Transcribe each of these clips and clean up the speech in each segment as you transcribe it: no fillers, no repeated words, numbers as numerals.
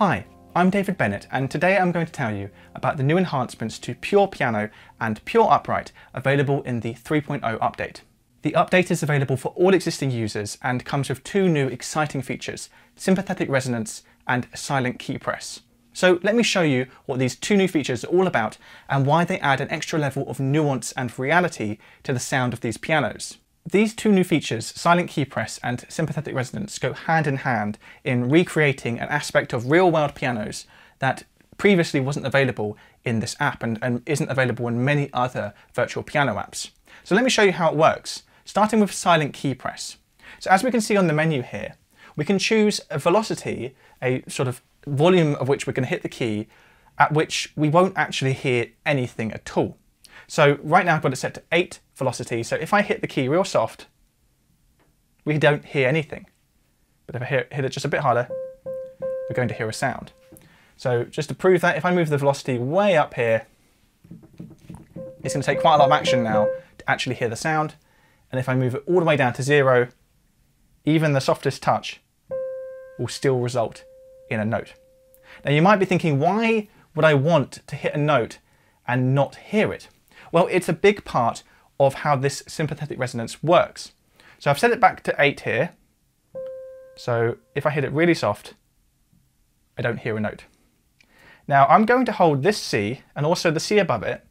Hi, I'm David Bennett, and today I'm going to tell you about the new enhancements to Pure Piano and Pure Upright available in the 3.0 update. The update is available for all existing users and comes with two new exciting features, Sympathetic Resonance and Silent Key Press. So let me show you what these two new features are all about and why they add an extra level of nuance and reality to the sound of these pianos. These two new features, Silent Key Press and Sympathetic Resonance, go hand in hand in recreating an aspect of real-world pianos that previously wasn't available in this app and isn't available in many other virtual piano apps. So let me show you how it works, starting with Silent Key Press. So as we can see on the menu here, we can choose a velocity, a sort of volume of which we're going to hit the key, at which we won't actually hear anything at all. So right now I've got it set to 8 velocity, so if I hit the key real soft, we don't hear anything. But if I hit it just a bit harder, we're going to hear a sound. So just to prove that, if I move the velocity way up here, it's going to take quite a lot of action now to actually hear the sound. And if I move it all the way down to 0, even the softest touch will still result in a note. Now you might be thinking, why would I want to hit a note and not hear it? Well, it's a big part of how this sympathetic resonance works. So I've set it back to 8 here. So if I hit it really soft, I don't hear a note. Now I'm going to hold this C and also the C above it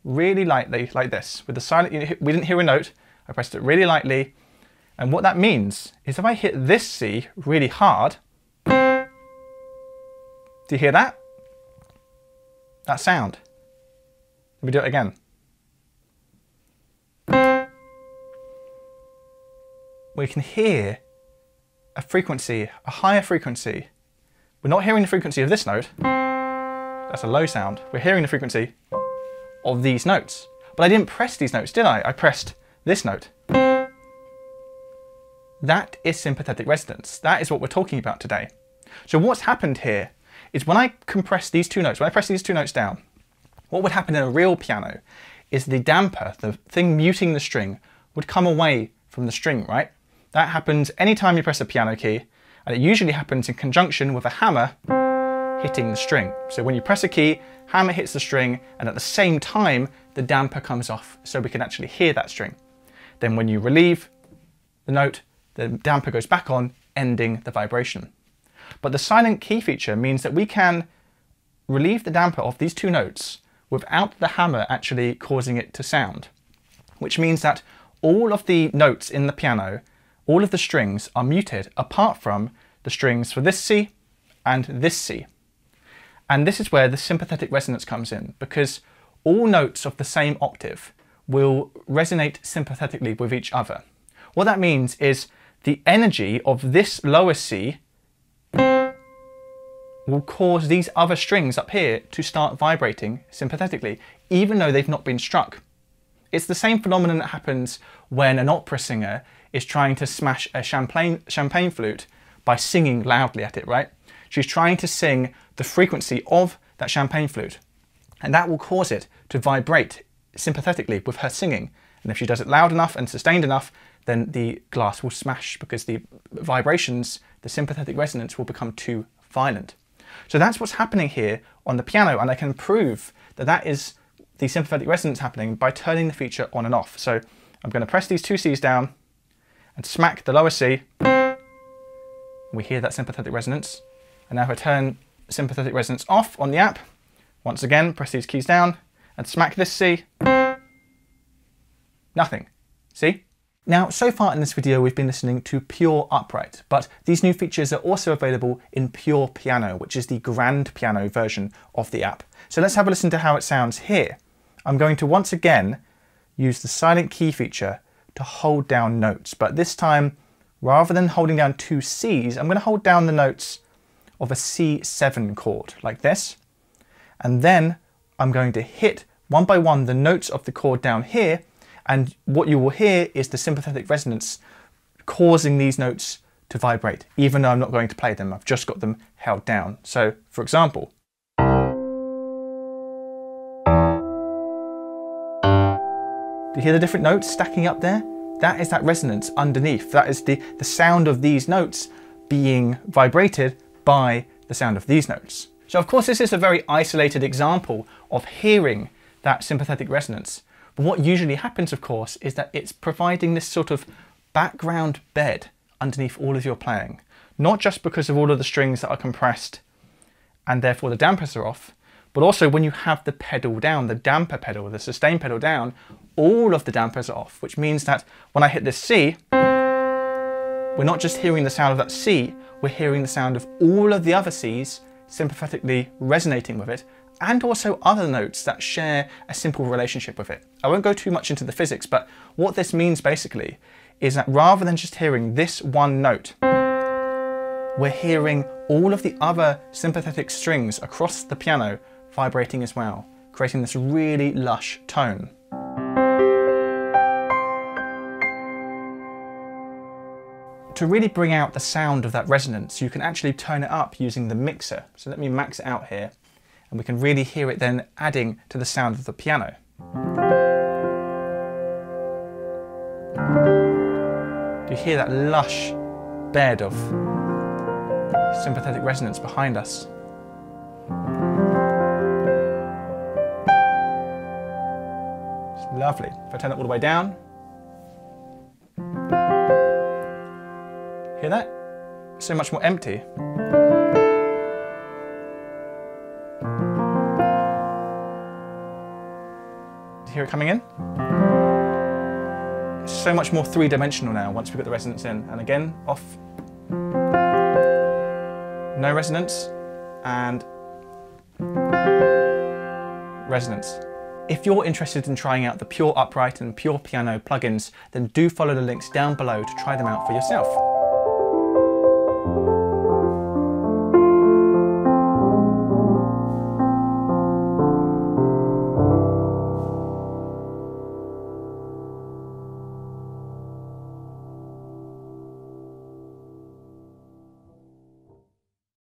really lightly, like this. With the silent, we didn't hear a note. I pressed it really lightly. And what that means is if I hit this C really hard, do you hear that? That sound. Let me do it again. We can hear a frequency, a higher frequency. We're not hearing the frequency of this note. That's a low sound. We're hearing the frequency of these notes. But I didn't press these notes, did I? I pressed this note. That is sympathetic resonance. That is what we're talking about today. So what's happened here is when I compress these two notes, when I press these two notes down, what would happen in a real piano is the damper, the thing muting the string, would come away from the string, right? That happens anytime you press a piano key, and it usually happens in conjunction with a hammer hitting the string. So when you press a key, hammer hits the string, and at the same time, the damper comes off, so we can actually hear that string. Then when you relieve the note, the damper goes back on, ending the vibration. But the silent key feature means that we can relieve the damper of these two notes without the hammer actually causing it to sound, which means that all of the notes in the piano, all of the strings are muted apart from the strings for this C and this C. And this is where the sympathetic resonance comes in, because all notes of the same octave will resonate sympathetically with each other. What that means is the energy of this lower C will cause these other strings up here to start vibrating sympathetically, even though they've not been struck. It's the same phenomenon that happens when an opera singer is trying to smash a champagne flute by singing loudly at it, right? She's trying to sing the frequency of that champagne flute, and that will cause it to vibrate sympathetically with her singing. And if she does it loud enough and sustained enough, then the glass will smash because the vibrations, the sympathetic resonance, will become too violent. So that's what's happening here on the piano, and I can prove that that is the sympathetic resonance happening by turning the feature on and off. So I'm going to press these two C's down and smack the lower C. We hear that sympathetic resonance. And now if I turn sympathetic resonance off on the app, once again, press these keys down and smack this C. Nothing. See? Now, so far in this video, we've been listening to Pure Upright, but these new features are also available in Pure Piano, which is the grand piano version of the app. So let's have a listen to how it sounds here. I'm going to once again use the silent key feature to hold down notes, but this time, rather than holding down two Cs, I'm going to hold down the notes of a C7 chord, like this. And then I'm going to hit one by one the notes of the chord down here, and what you will hear is the sympathetic resonance causing these notes to vibrate, even though I'm not going to play them. I've just got them held down. So, for example, do you hear the different notes stacking up there? That is that resonance underneath. That is the sound of these notes being vibrated by the sound of these notes. So of course this is a very isolated example of hearing that sympathetic resonance. But what usually happens, of course, is that it's providing this sort of background bed underneath all of your playing. Not just because of all of the strings that are compressed and therefore the dampers are off, but also when you have the pedal down, the damper pedal, the sustain pedal down, all of the dampers are off, which means that when I hit this C, we're not just hearing the sound of that C, we're hearing the sound of all of the other Cs sympathetically resonating with it, and also other notes that share a simple relationship with it. I won't go too much into the physics, but what this means basically is that rather than just hearing this one note, we're hearing all of the other sympathetic strings across the piano vibrating as well, creating this really lush tone. To really bring out the sound of that resonance, you can actually turn it up using the mixer. So let me max it out here, and we can really hear it then adding to the sound of the piano. You hear that lush bed of sympathetic resonance behind us. It's lovely. If I turn it all the way down, hear that? So much more empty. Hear it coming in? It's so much more three-dimensional now once we've got the resonance in. And again, off. No resonance, and resonance. If you're interested in trying out the Pure Upright and Pure Piano plugins, then do follow the links down below to try them out for yourself.